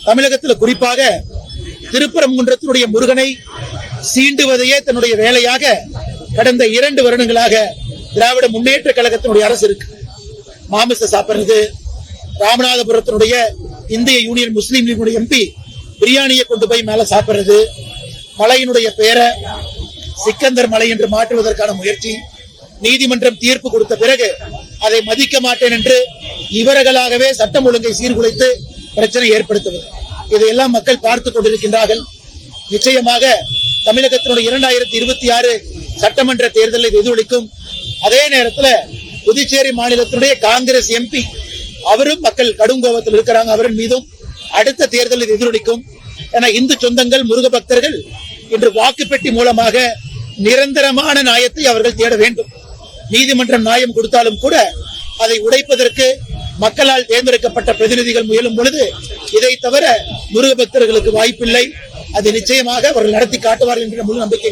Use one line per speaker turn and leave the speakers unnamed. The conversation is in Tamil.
தமிழகத்தில் குறிப்பாக திருப்பரங்குன்றத்தினுடைய முருகனை சீண்டுவதையே தன்னுடைய வேலையாக கடந்த 2 வருடங்களாக திராவிட முன்னேற்ற கழகத்தினுடைய அரசு இருக்கு. மாமிச சாப்பிடுறது, ராமநாதபுரத்தினுடைய இந்திய யூனியன் முஸ்லீம் லீக் எம்பி பிரியாணியை கொண்டு போய் மேல சாப்பிடுறது, மலையினுடைய பெயரை சிக்கந்தர் மலை என்று மாற்றுவதற்கான முயற்சி, நீதிமன்றம் தீர்ப்பு கொடுத்த பிறகு அதை மதிக்க மாட்டேன் என்று இவர்களாகவே சட்டம் ஒழுங்கை சீர்குலைத்து பிரச்சனை ஏற்படுத்துவது, இதையெல்லாம் மக்கள் பார்த்துக் கொண்டிருக்கின்றார்கள். நிச்சயமாக தமிழகத்தினுடைய 2026 சட்டமன்ற தேர்தலில் எதிரொலிக்கும். அதே நேரத்தில் புதுச்சேரி மாநிலத்தினுடைய காங்கிரஸ் எம்பி அவரும் மக்கள் கடும் கோபத்தில் இருக்கிறாங்க. அவரின் மீதும் அடுத்த தேர்தலில் எதிரொலிக்கும். என இந்து சொந்தங்கள், முருக பக்தர்கள் இன்று வாக்குப்பெட்டி மூலமாக நிரந்தரமான நியாயத்தை அவர்கள் தேட வேண்டும். நீதிமன்றம் நியாயம் கொடுத்தாலும் கூட அதை உடைப்பதற்கு மக்களால் தேர்ந்தெடுக்கப்பட்ட பிரதிநிதிகள் முயலும் பொழுது இதை தவிர முருக பக்தர்களுக்கு வாய்ப்பில்லை. அது நிச்சயமாக அவர்கள் நடத்தி காட்டுவார்கள் என்ற முழு நம்பிக்கை.